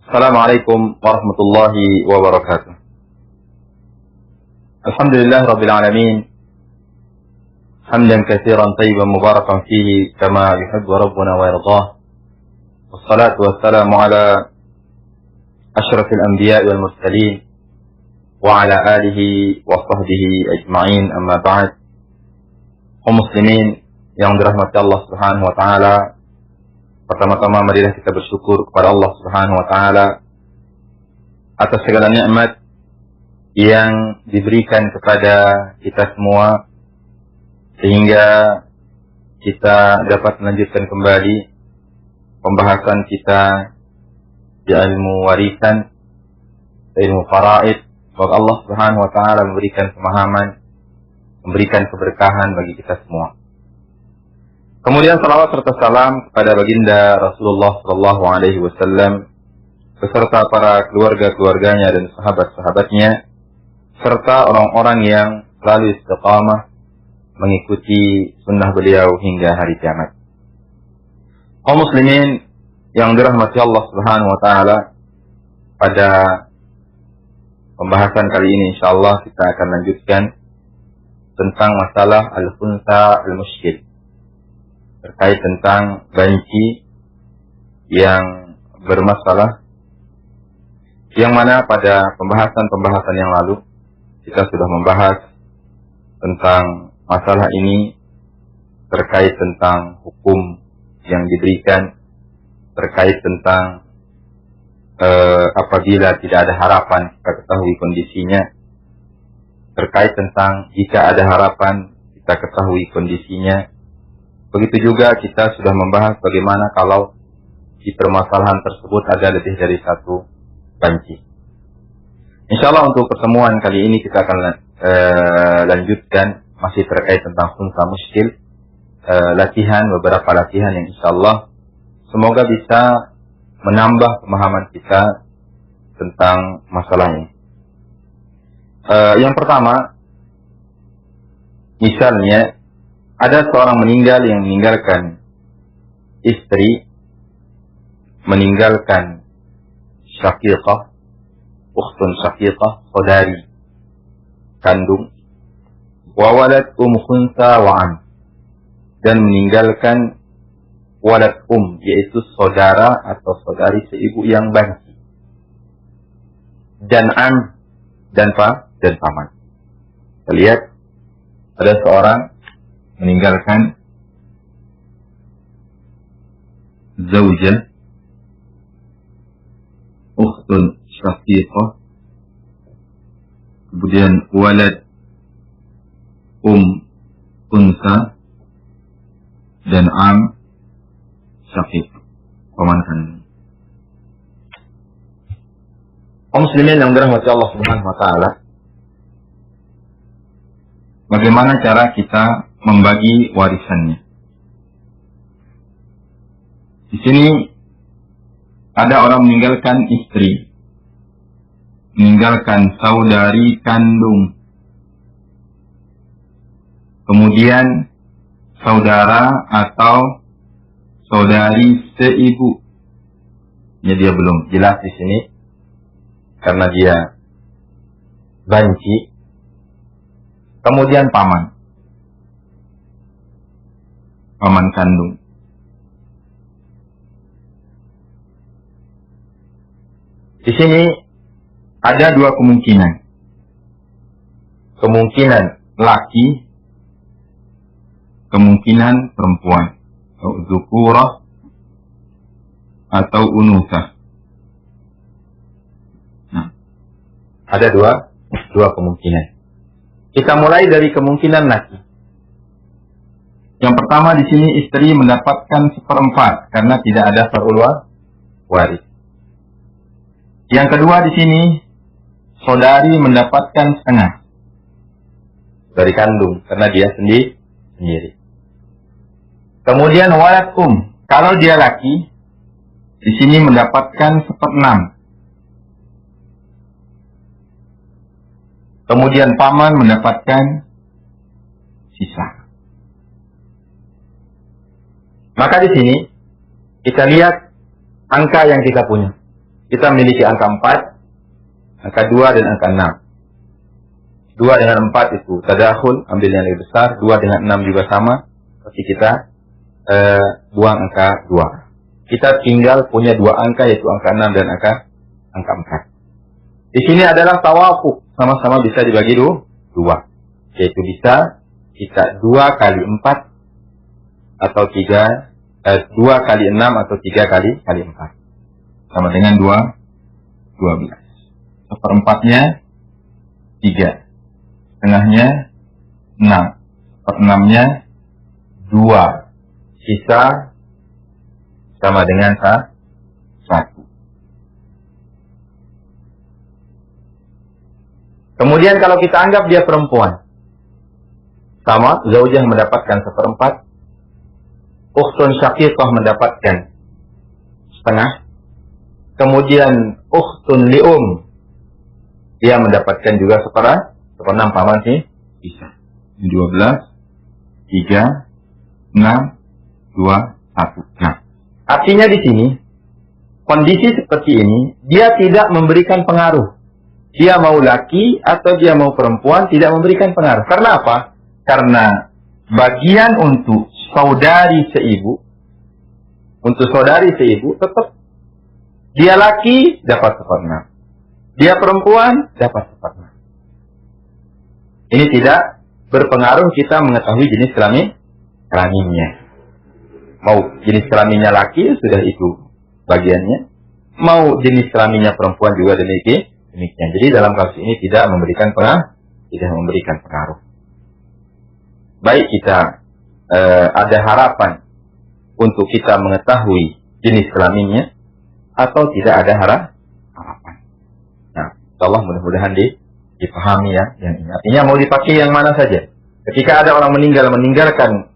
Assalamualaikum warahmatullahi wabarakatuh. Alhamdulillah rabbil alamin. Hamdan katsiran tayyiban mubarakan fihi kama yuhibbu rabbuna wa yardah. Wassalatu wassalamu ala asyrafil anbiya'i wal mursalin wa ala alihi wa sahbihi ajma'in, amma ba'd. Kaum muslimin yang dirahmati Allah Subhanahu wa taala, pertama-tama marilah kita bersyukur kepada Allah Subhanahu wa taala atas segala nikmat yang diberikan kepada kita semua sehingga kita dapat melanjutkan kembali pembahasan kita di ilmu warisan, ilmu faraid. Semoga Allah Subhanahu wa taala memberikan pemahaman, memberikan keberkahan bagi kita semua. Kemudian salawat serta salam kepada baginda Rasulullah sallallahu alaihi wasallam beserta para keluarga-keluarganya dan sahabat-sahabatnya serta orang-orang yang selalu istiqamah mengikuti sunnah beliau hingga hari kiamat. Kaum muslimin yang dirahmati Allah Subhanahu wa taala, pada pembahasan kali ini insyaallah kita akan lanjutkan tentang masalah al-khunsa al-mushkil, terkait tentang banci yang bermasalah, yang mana pada pembahasan-pembahasan yang lalu kita sudah membahas tentang masalah ini, terkait tentang hukum yang diberikan, terkait tentang apabila tidak ada harapan kita ketahui kondisinya, terkait tentang jika ada harapan kita ketahui kondisinya. Begitu juga kita sudah membahas bagaimana kalau di permasalahan tersebut ada lebih dari satu banci. Insyaallah untuk pertemuan kali ini kita akan lanjutkan masih terkait tentang khunsa mushkil, beberapa latihan yang insyaallah semoga bisa menambah pemahaman kita tentang masalahnya. Yang pertama, misalnya ada seorang meninggal yang meninggalkan istri, meninggalkan syaqiqah, ukhtun syaqiqah, saudari kandung, wa walad khunsa wa am, dan meninggalkan walad yaitu saudara atau saudari seibu yang banci, dan am, dan paman. Kita lihat ada seorang meninggalkan zaujah, ukhtun syaqiqah, kemudian walad unsa, dan am syaqiq, paman kandung. Kaum muslimin yang dirahmati Allah Subhanahu wa taala, bagaimana cara kita membagi warisannya? Di sini ada orang meninggalkan istri, meninggalkan saudari kandung, kemudian saudara atau saudari seibu. Ya, dia belum jelas di sini karena dia banci. Kemudian paman kandung. Di sini ada dua kemungkinan. Kemungkinan laki, kemungkinan perempuan, atau dzukurah atau unusah. Nah, ada dua kemungkinan. Kita mulai dari kemungkinan laki. Yang pertama di sini istri mendapatkan 1/4 karena tidak ada far'ul waris. Yang kedua di sini saudari mendapatkan setengah dari kandung karena dia sendiri. Kemudian walad kalau dia laki di sini mendapatkan 1/6. Kemudian paman mendapatkan sisa. Maka di sini kita lihat angka yang kita punya. kita memiliki angka 4, angka 2 dan angka 6. 2 dengan 4 itu tadakhul, ambil yang lebih besar. 2 dengan 6 juga sama. Berarti kita buang angka 2. Kita tinggal punya 2 angka, yaitu angka 6 dan angka 4. Di sini adalah tawafuk, sama-sama bisa dibagi 2. Yaitu bisa kita 2 kali 4 atau 2 kali 6 atau 3 kali 4. Sama dengan 12. Seperempatnya 3. Setengahnya 6. Seperenamnya 2. Sisa sama dengan 1. Kemudian kalau kita anggap dia perempuan, sama, zaujah mendapatkan 1/4, ukhtun syaqiqah mendapatkan setengah, kemudian ukhtun li'um, dia mendapatkan juga 1/6, paman sih, bisa. 12, 3, 6, 2, 1. Nah, artinya di sini, kondisi seperti ini, dia tidak memberikan pengaruh. Dia mau laki atau dia mau perempuan, tidak memberikan pengaruh. Karena apa? Karena bagian untuk saudari seibu, tetap dia laki dapat 1/6. Dia perempuan dapat 1/6. Ini tidak berpengaruh kita mengetahui jenis kelaminnya. Mau jenis kelaminnya laki, sudah itu bagiannya. Mau jenis kelaminnya perempuan juga demikian. Jadi dalam kasus ini tidak memberikan pengaruh. Baik kita ada harapan untuk kita mengetahui jenis kelaminnya atau tidak ada harapan. Nah, insyaallah mudah-mudahan dipahami ya yang ini. Artinya mau dipakai yang mana saja. Ketika ada orang meninggalkan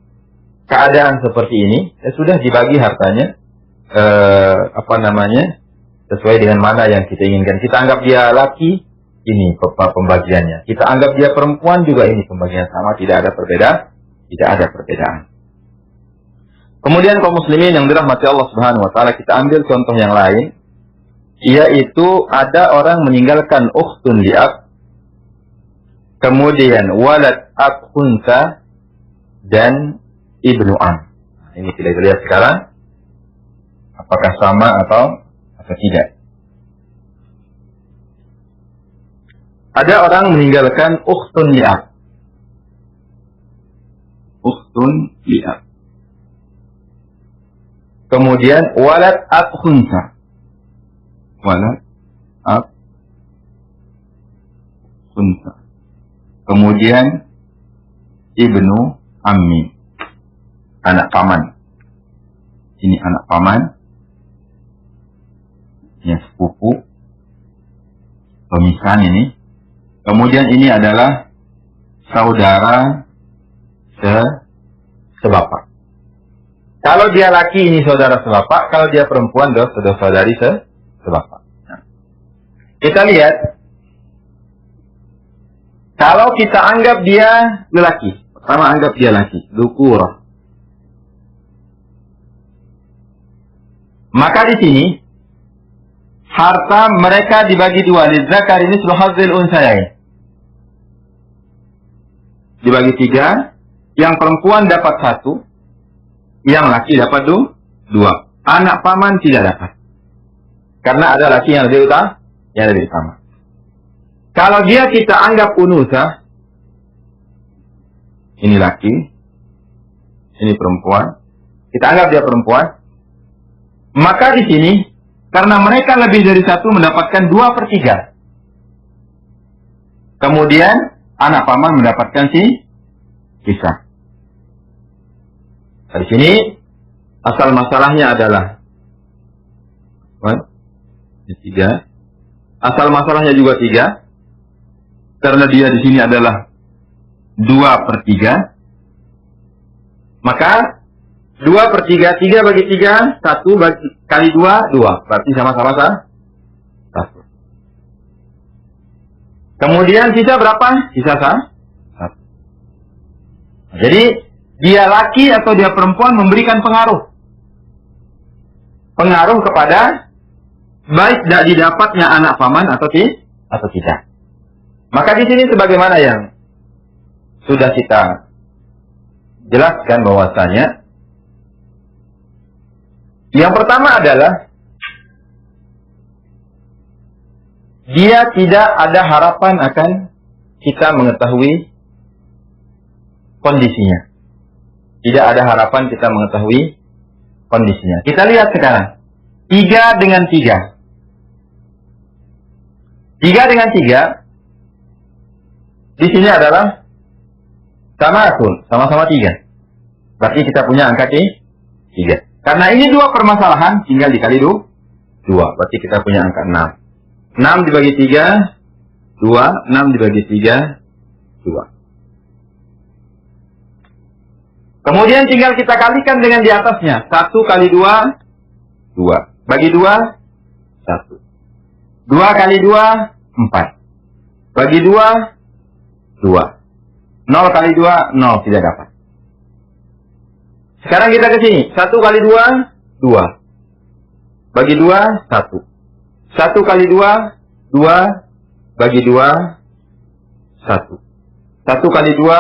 keadaan seperti ini, ya sudah dibagi hartanya sesuai dengan mana yang kita inginkan. Kita anggap dia laki, ini pembagiannya. Kita anggap dia perempuan juga, ini pembagian sama, tidak ada perbedaan. Kemudian kaum muslimin yang dirahmati Allah Subhanahu wa taala, kita ambil contoh yang lain, yaitu ada orang meninggalkan ukhtun li'ab, kemudian walad ab khunsa dan ibnu am. Nah, ini kita lihat sekarang apakah sama atau tidak. Ada orang meninggalkan ukhtun li'ab. Kemudian walad ab khunsa. Kemudian ibnu ammi. Anak paman. Ini anak paman. Ya, sepupu. Pemisahan ini. Kemudian ini adalah saudara sebapak. Kalau dia laki ini saudara sebapak, kalau dia perempuan adalah saudari sebapak. Nah, kita lihat, kalau kita anggap dia lelaki, pertama anggap dia laki, dhukurah. Maka di sini harta mereka dibagi 2. Lidzakar ini suhadzil unsayain. Dibagi 3. Yang perempuan dapat 1. Yang laki dapat 2. Anak paman tidak dapat. Karena ada laki yang lebih utama. Kalau dia kita anggap unusa, ini laki, ini perempuan, kita anggap dia perempuan, maka di sini karena mereka lebih dari 1 mendapatkan 2/3. Kemudian anak paman mendapatkan sisa. Di sini asal masalahnya adalah 3. Asal masalahnya juga 3. Karena dia di sini adalah 2/3. Maka 2/3, 3 bagi 3, 1 kali 2, 2. Berarti sama-sama 1. Kemudian sisa berapa? Sisa 1. Jadi, dia laki atau dia perempuan memberikan pengaruh. Pengaruh kepada baik tidak didapatnya anak paman atau tidak. Maka di sini sebagaimana yang sudah kita jelaskan bahwasanya yang pertama adalah dia tidak ada harapan akan kita mengetahui kondisinya. Tidak ada harapan kita mengetahui kondisinya. Kita lihat sekarang. 3 dengan 3. 3 dengan 3. Di sini adalah sama-sama 3. Berarti kita punya angka 3. Karena ini 2 permasalahan, tinggal dikali 2. Berarti kita punya angka 6. 6 dibagi 3, 2. 6 dibagi 3, 2. Kemudian tinggal kita kalikan dengan di atasnya. 1 kali 2, 2. Bagi 2, 1. 2 kali 2, 4. Bagi 2, 2. 0 kali 2, 0. Tidak dapat. Sekarang kita ke sini. 1 kali 2, 2. Bagi 2, 1. 1 kali 2, 2. Bagi 2, 1. 1 kali 2,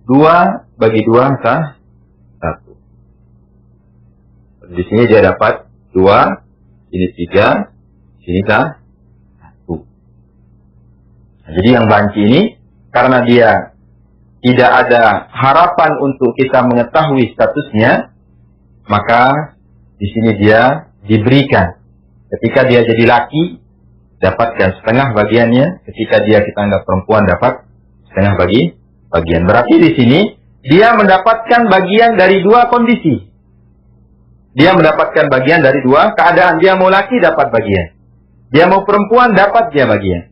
2. Bagi 2, 1. Di sini dia dapat 2. Ini 3. Sini 1. Nah, jadi yang banci ini, karena dia tidak ada harapan untuk kita mengetahui statusnya, maka di sini dia diberikan. Ketika dia jadi laki, dapatkan setengah bagiannya. Ketika dia kita anggap perempuan, dapat setengah bagian. Berarti di sini dia mendapatkan bagian dari 2 kondisi. Dia mendapatkan bagian dari 2 keadaan. Dia mau laki, dapat bagian. Dia mau perempuan, dapat dia bagian.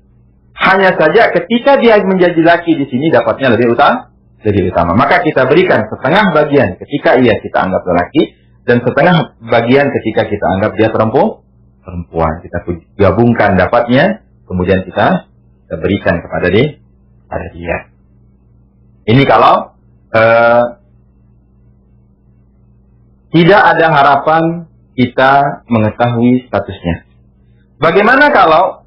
Hanya saja ketika dia menjadi laki di sini, dapatnya lebih utama. Maka kita berikan setengah bagian ketika ia kita anggap laki, dan setengah bagian ketika kita anggap dia perempuan. Kita gabungkan dapatnya, kemudian kita berikan kepada dia. Ini kalau tidak ada harapan kita mengetahui statusnya. Bagaimana kalau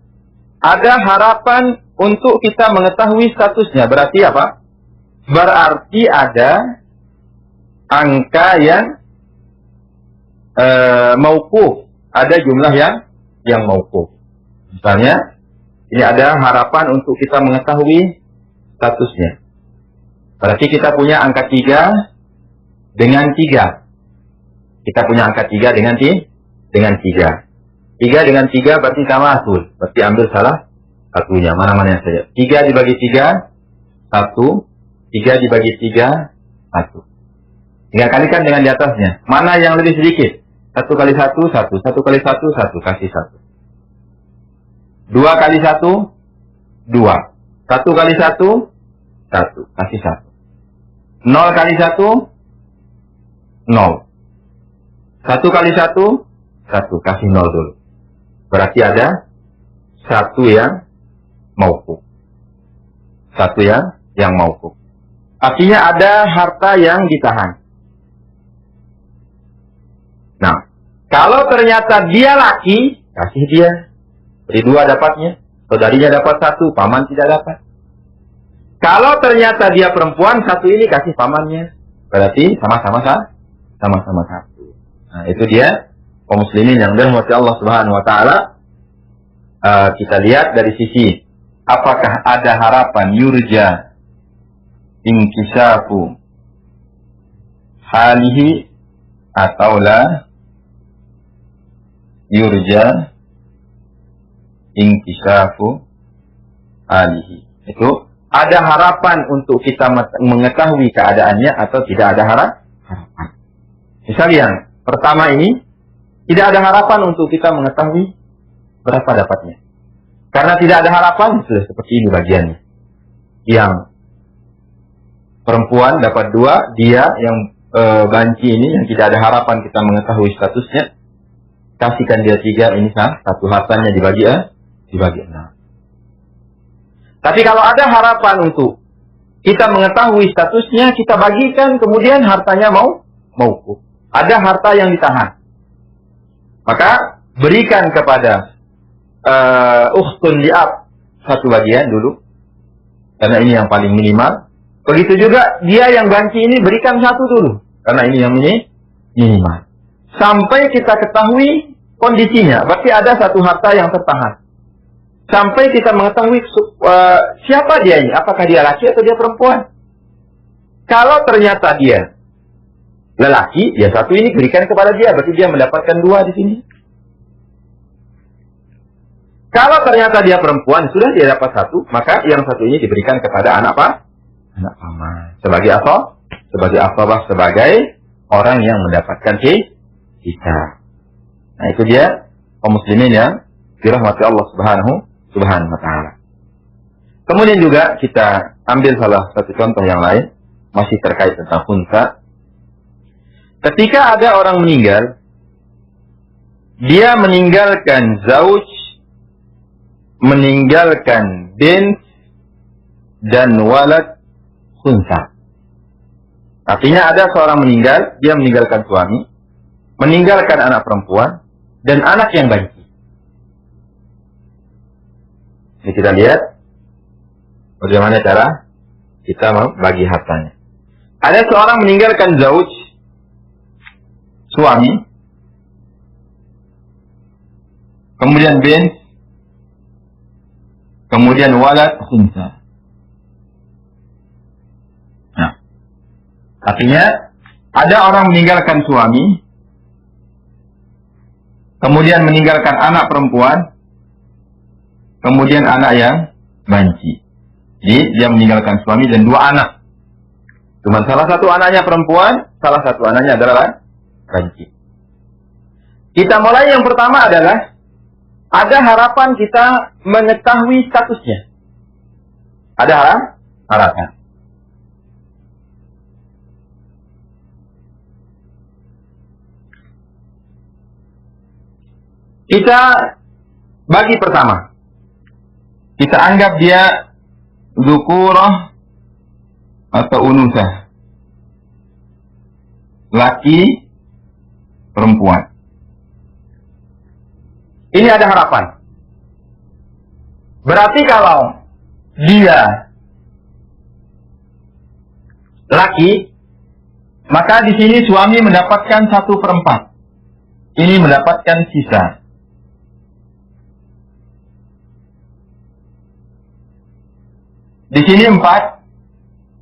ada harapan untuk kita mengetahui statusnya? Berarti apa? Berarti ada angka yang mauquf, ada jumlah yang mauquf. Misalnya, ini ada harapan untuk kita mengetahui statusnya. Berarti kita punya angka 3 dengan 3. Kita punya angka 3 dengan 3. 3 dengan 3 berarti sama asul. Berarti ambil salah satunya. Mana-mana saja. 3 dibagi 3, 1. 3 dibagi 3, 1. Tinggal kalikan dengan di atasnya. Mana yang lebih sedikit? 1 kali 1, 1. 1 kali 1, 1. Kasih 1. 2 kali 1, 2. 1 kali 1, 1. Kasih 1. 0 kali 1, 0. 1 kali 1, 1. Kasih 0 dulu. Berarti ada 1 yang mauquf. 1 yang mauquf. Artinya ada harta yang ditahan. Nah, kalau ternyata dia laki, kasih dia. Beri 2 dapatnya. Saudarinya dapat 1, paman tidak dapat. Kalau ternyata dia perempuan, 1 ini kasih pamannya. Berarti sama-sama 1. Nah, itu dia kaum muslimin yang dirahmati Allah Subhanahu wa taala. Kita lihat dari sisi apakah ada harapan yurja inkisafu halihi atau la yurja inkisafu halihi. Itu ada harapan untuk kita mengetahui keadaannya atau tidak ada harapan. Misal yang pertama ini, tidak ada harapan untuk kita mengetahui berapa dapatnya. Karena tidak ada harapan, sudah seperti ini bagiannya. Yang perempuan dapat 2, dia yang banci ini, yang tidak ada harapan kita mengetahui statusnya, kasihkan dia 3, ini 1 hartanya dibagi 6. Tapi kalau ada harapan untuk kita mengetahui statusnya, kita bagikan, kemudian hartanya mauquf. Ada harta yang ditahan. Maka berikan kepada ukhtun li'ab satu bagian dulu, karena ini yang paling minimal. Begitu juga dia yang banci ini berikan satu dulu, karena ini yang minimal. Sampai kita ketahui kondisinya, berarti ada satu harta yang tertahan. Sampai kita mengetahui siapa dia ini, apakah dia laki atau dia perempuan. Kalau ternyata dia lelaki, ya satu ini berikan kepada dia, berarti dia mendapatkan dua di sini. Kalau ternyata dia perempuan, sudah dia dapat satu, maka yang satu ini diberikan kepada anak apa? Anak paman. Sebagai apa? Sebagai asabah, sebagai orang yang mendapatkan kita. Nah itu dia kaum muslimin yang dirahmati Allah Subhanahu wa ta'ala. Kemudian juga kita ambil salah satu contoh yang lain, masih terkait tentang khunsa. Ketika ada orang meninggal, dia meninggalkan zauj, meninggalkan bint, dan walad khunsa. Artinya ada seorang meninggal, dia meninggalkan suami, meninggalkan anak perempuan, dan anak yang banci. Ini kita lihat bagaimana cara kita membagi hartanya. Ada seorang meninggalkan zauj, suami, kemudian bint, kemudian walad khunsa. Nah, artinya ada orang meninggalkan suami, kemudian meninggalkan anak perempuan, kemudian anak yang banci. Jadi dia meninggalkan suami dan dua anak. Cuma salah satu anaknya perempuan, salah satu anaknya adalah banci. Kita mulai yang pertama adalah ada harapan kita mengetahui statusnya. Ada harapan. Kita bagi pertama. Kita anggap dia dzukurah atau unusah. Laki, perempuan. Ini ada harapan. Berarti kalau dia laki, maka di sini suami mendapatkan 1/4. Ini mendapatkan sisa. Di sini 4,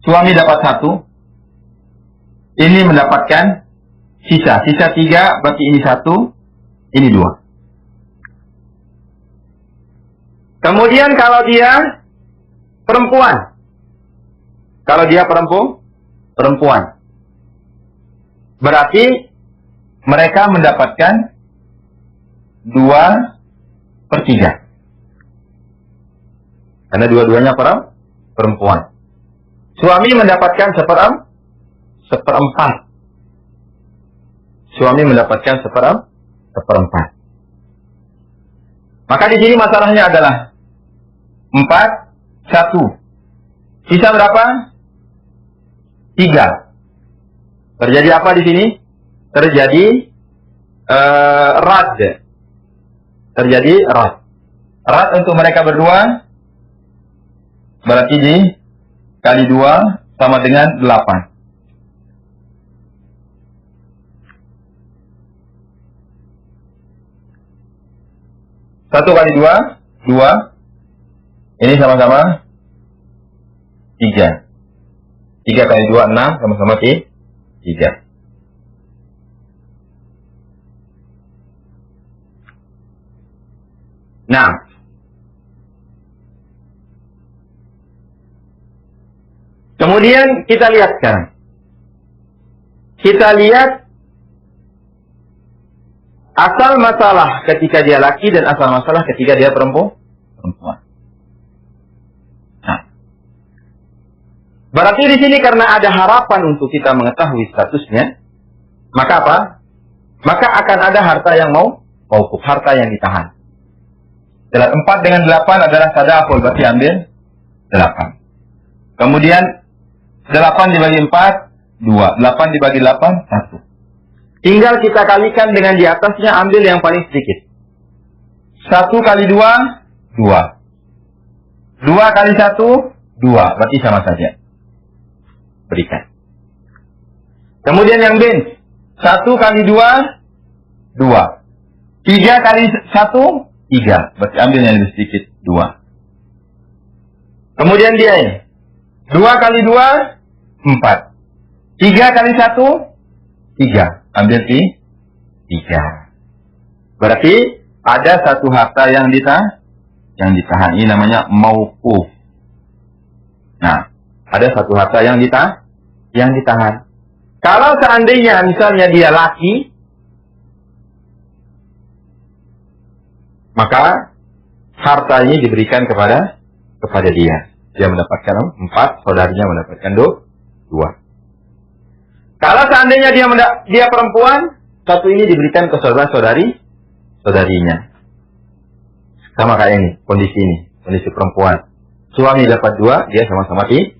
suami dapat 1. Ini mendapatkan sisa. Sisa 3, berarti ini 1, ini 2. Kemudian kalau dia perempuan. Kalau dia perempuan. Berarti mereka mendapatkan 2/3. Karena dua-duanya perempuan. Suami mendapatkan 1/4. Suami mendapatkan 1/4. Maka di sini masalahnya adalah 4, 1. Sisa berapa? 3. Terjadi apa di sini? Terjadi rad. Terjadi rad. Rad untuk mereka berdua berarti dikali 2 sama dengan 8. Satu kali 2, 2. Ini sama-sama 3. 3 kali 2, 6. Sama-sama 3. Nah, kemudian kita lihat sekarang. Kita lihat asal masalah ketika dia laki dan asal masalah ketika dia perempuan. Nah, berarti di sini karena ada harapan untuk kita mengetahui statusnya, maka apa? Maka akan ada harta yang mauquf, harta yang ditahan. 4 dengan 8 adalah tadaful, berarti ambil 8. Kemudian 8 dibagi 4, 2. 8 dibagi 8, 1. Tinggal kita kalikan dengan di atasnya, ambil yang paling sedikit. 1 kali 2, 2. 2 kali 1, 2. Berarti sama saja. Berikan. Kemudian yang bench. 1 kali 2, 2. 3 kali 1, 3. Berarti ambil yang lebih sedikit, 2. Kemudian dia ini. 2 kali 2, 4. 3 kali 1, 3. Ambil 3. Berarti ada satu harta yang ditahan. Ini namanya mauquf. Nah, ada satu harta yang ditahan. Kalau seandainya misalnya dia laki, maka harta ini diberikan kepada dia. Dia mendapatkan 4, saudarinya mendapatkan 2. Kalau seandainya dia perempuan, satu ini diberikan ke saudarinya. Sama kayak ini, kondisi perempuan. Suami dapat 2, dia sama-sama 3.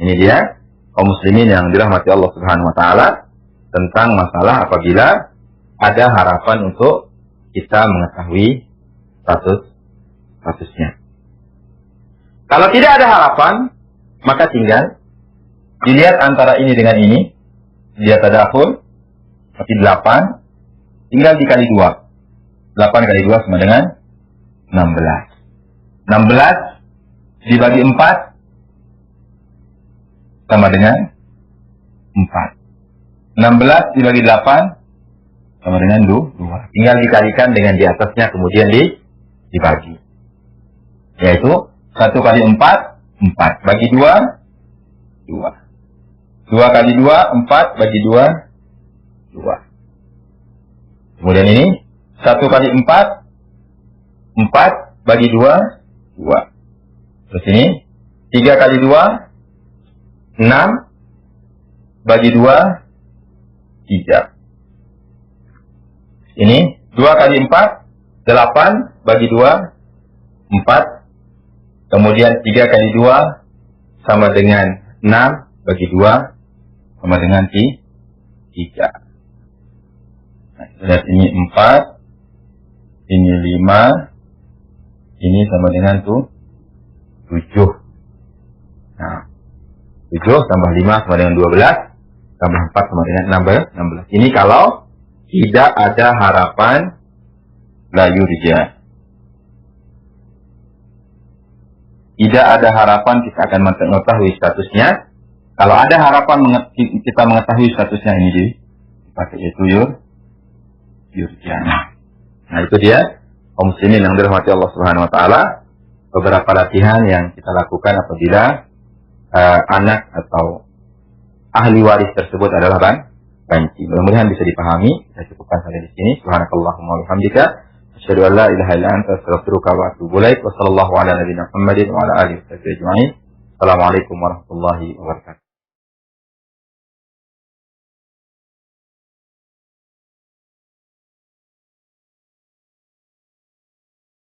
Ini dia kaum muslimin yang dirahmati Allah Subhanahu wa taala tentang masalah apabila ada harapan untuk kita mengetahui statusnya. Kalau tidak ada harapan, maka tinggal dilihat antara ini dengan ini. Dia tadakhul, berarti 8. Tinggal dikali 2. 8 kali 2 sama dengan 16. 16 dibagi 4 sama dengan 4. 16 dibagi 8 sama dengan 2. Tinggal dikalikan dengan di atasnya, kemudian dibagi. Yaitu 1 kali 4, 4. Bagi 2, 2. 2 kali 2, 4. Bagi 2, 2. Kemudian ini 1 kali 4, 4. Bagi 2, 2. Terus ini 3 kali 2, 6. Bagi 2, 3. Ini 2 kali 4, 8. Bagi 2, 4. Kemudian 3 kali 2 sama dengan 6. Bagi 2 sama dengan 3. Nah, lihat ini 4. Ini 5. Ini sama dengan 7. Nah, 7 tambah 5 sama dengan 12. Tambah 4 sama dengan 16. Ini kalau tidak ada harapan la yurja. Tidak ada harapan kita akan mengetahui statusnya. Kalau ada harapan kita mengetahui statusnya, ini dipakai yaitu yurja. Nah, itu dia kaum muslimin yang dirahmati Allah Subhanahu wa taala, beberapa latihan yang kita lakukan apabila anak atau ahli waris tersebut adalah banci. Mudah-mudahan bisa dipahami. Saya cukupkan sampai di sini. Subhanakallahumma wa bihamdika, asyhadu an la ilaha illa anta, astaghfiruka wa atubu ilaik. Wa sallallahu ala nabiyyina Muhammadin wa ala alihi wa sahbihi ajma'in. Assalamualaikum warahmatullahi wabarakatuh.